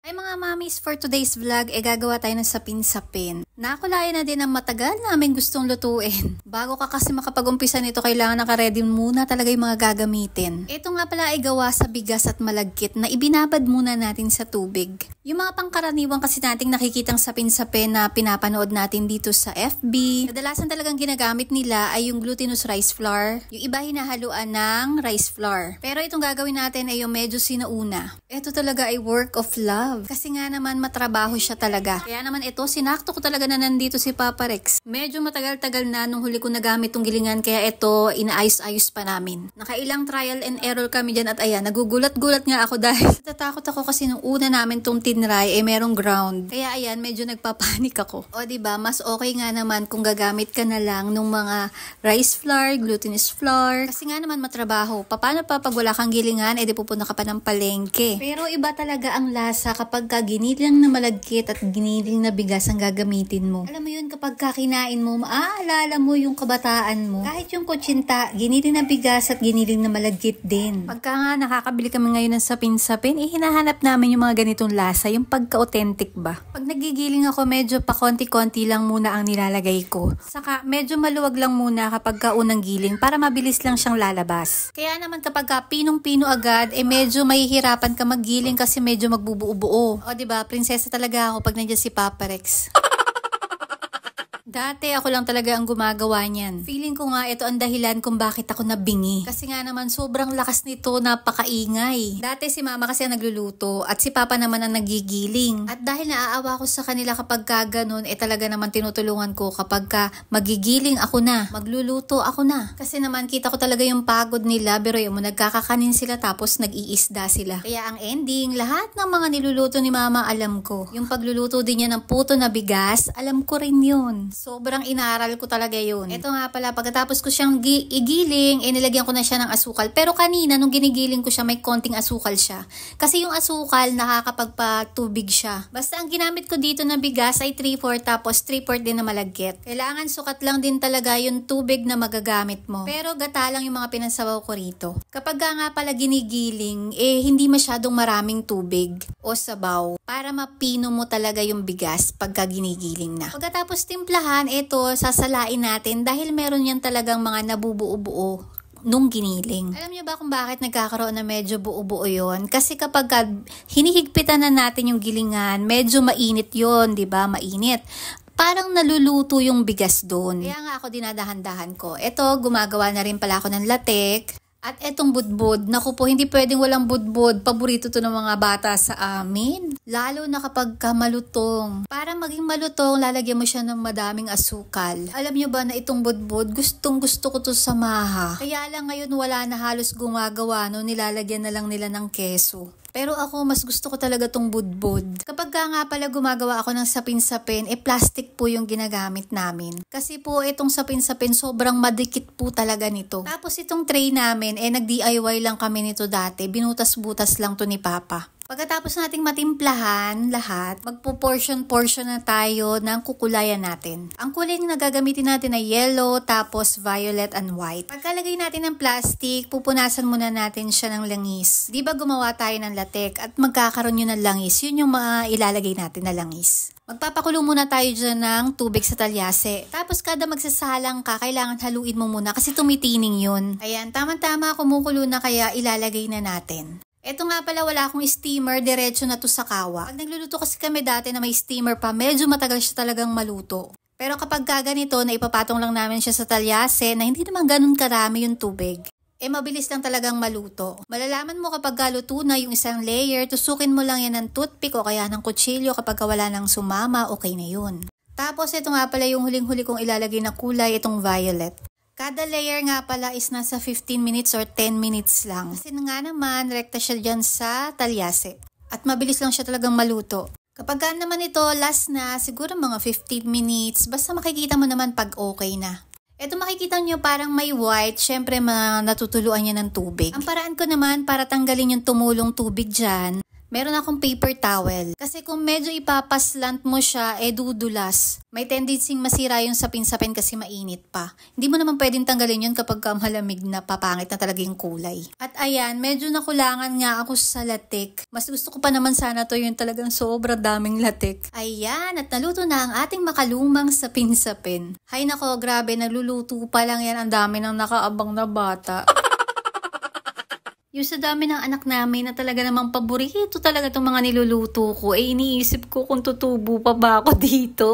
Ay mga mamis, for today's vlog, gagawa tayo ng sapin-sapin. Nakulayan na din ang matagal namin gustong lutuin. Bago ka kasi makapag-umpisa nito, kailangan naka-ready muna talaga yung mga gagamitin. Ito nga pala ay gawa sa bigas at malagkit na ibinabad muna natin sa tubig. Yung mga pangkaraniwang kasi nating nakikitang sapin-sapin na pinapanood natin dito sa FB, kadalasan talagang ginagamit nila ay yung glutinous rice flour. Yung iba hinahaluan ng rice flour. Pero itong gagawin natin ay yung medyo sinauna. Ito talaga ay work of love. Kasi nga naman matrabaho siya talaga. Kaya naman ito, sinakto ko talaga na nandito si Papa Rex. Medyo matagal-tagal na nung huli ko nagamit tong gilingan, kaya ito inaayos-ayos pa namin. Nakailang trial and error kami dyan at ayan, nagugulat-gulat nga ako dahil natatakot ako kasi nung una namin tong tinry merong ground. Kaya ayan, medyo nagpapanik ako. O diba, mas okay nga naman kung gagamit ka na lang nung mga rice flour, glutinous flour. Kasi nga naman matrabaho. Paano pa pag wala kang gilingan, di pupunta ka pa ng palengke. Pero iba talaga ang lasa kapag giniling na malagkit at giniling na bigas ang gagamitin mo. Alam mo yun, kapag kinain mo, maaalala mo yung kabataan mo. Kahit yung kutsinta, giniling na bigas at giniling na malagkit din. Pagka nga nakakabili kami ngayon ng sapin-sapin, hinahanap namin yung mga ganitong lasa, yung pagka-authentic ba. Pag nagigiling ako, medyo pa konti-konti lang muna ang nilalagay ko. Saka medyo maluwag lang muna kapag unang giling para mabilis lang siyang lalabas. Kaya naman kapag pinong-pino agad, medyo mahihirapan ka maggiling kasi medyo magbubuo-buo. O diba, prinsesa talaga ako pag nandiyan si Papa Rex. Dati ako lang talaga ang gumagawa niyan. Feeling ko nga ito ang dahilan kung bakit ako nabingi. Kasi nga naman sobrang lakas nito, napakaingay. Dati si mama kasi ang nagluluto at si papa naman ang nagigiling. At dahil naaawa ko sa kanila kapag ganun, talaga naman tinutulungan ko kapag magigiling ako na, magluluto ako na. Kasi naman kita ko talaga yung pagod nila, pero yung nagkakakanin sila tapos nag-iisda sila. Kaya ang ending, lahat ng mga niluluto ni mama alam ko. Yung pagluluto din niya ng puto na bigas, alam ko rin yun. Sobrang inaral ko talaga yun. Ito nga pala, pagkatapos ko siyang igiling, nilagyan ko na siya ng asukal. Pero kanina, nung ginigiling ko siya, may konting asukal siya. Kasi yung asukal, nakakapagpatubig siya. Basta ang ginamit ko dito na bigas ay 3/4, tapos 3/4 din na malagkit. Kailangan sukat lang din talaga yung tubig na magagamit mo. Pero gata lang yung mga pinansabaw ko rito. Kapag nga pala ginigiling, hindi masyadong maraming tubig o sabaw para mapino mo talaga yung bigas pagka ginigiling na. Pagkatapos timplahan, ito sasalain natin dahil meron yan talagang mga nabubuo-buo nung giniling. Alam niyo ba kung bakit nagkakaroon na medyo buo-buo yon? Kasi kapag hinihigpitan na natin yung gilingan, medyo mainit yon, di ba? Mainit. Parang naluluto yung bigas doon. Kaya nga ako dinadahan-dahan ko. Ito, gumagawa na rin pala ako ng latek. At etong budbud, naku po, hindi pwedeng walang budbud. Paborito to ng mga bata sa amin. Lalo na kapag malutong. Para maging malutong, lalagyan mo siya ng madaming asukal. Alam niyo ba na itong budbud, gustong gusto ko to sa maha. Kaya lang ngayon wala na halos gumagawa, no? Nilalagyan na lang nila ng keso. Pero ako, mas gusto ko talaga tong budbud. Kapag nga pala gumagawa ako ng sapin-sapin, plastic po yung ginagamit namin. Kasi po, itong sapin-sapin, sobrang madikit po talaga nito. Tapos itong tray namin, nag-DIY lang kami nito dati. Binutas-butas lang to ni Papa. Pagkatapos nating matimplahan lahat, magpo-portion na tayo ng kukulayan natin. Ang kulay na gagamitin natin ay yellow, tapos violet and white. Pagkalagay natin ng plastic, pupunasan muna natin siya ng langis. Di ba gumawa tayo ng latek at magkakaroon yun ng langis? Yun yung ilalagay natin na langis. Magpapakulo muna tayo dyan ng tubig sa talyase. Tapos kada magsasalang ka, kailangan haluin mo muna kasi tumitining yun. Ayan, tama-tama, kumukulo na kaya ilalagay na natin. Ito nga pala, wala akong steamer, diretso na to sa kawa. Pag nagluluto kasi kami dati na may steamer pa, medyo matagal siya talagang maluto. Pero kapag ganito, na ipapatong lang namin siya sa talyase na hindi naman ganun karami yung tubig, mabilis lang talagang maluto. Malalaman mo kapag luto na yung isang layer, tusukin mo lang yan ng toothpick o kaya ng kutsilyo. Kapag wala nang sumama, okay na yun. Tapos ito nga pala yung huling-huli kong ilalagay na kulay, itong violet. Kada layer nga pala is nasa 15 minutes or 10 minutes lang. Kasi nga naman, rekta siya dyan sa talyase. At mabilis lang siya talagang maluto. Kapag naman ito, last na, siguro mga 15 minutes, basta makikita mo naman pag okay na. Ito makikita nyo parang may white, syempre natutuluan niya ng tubig. Ang paraan ko naman para tanggalin yung tumulong tubig dyan, Meron akong paper towel. Kasi kung medyo ipapaslant mo siya, dudulas. May tendency masira yung sapin-sapin kasi mainit pa. Hindi mo naman pwedeng tanggalin yun kapag malamig na, papangit na talaga yung kulay. At ayan, medyo nakulangan nga ako sa latik. Mas gusto ko pa naman sana to yung talagang sobra daming latik. Ayan, at naluto na ang ating makalumang sapin-sapin. Hay nako, grabe, nagluluto pa lang yan. Ang dami ng nakaabang na bata. Yung sa dami ng anak namin na talaga namang paborito talaga itong mga niluluto ko, iniisip ko kung tutubo pa ba ako dito.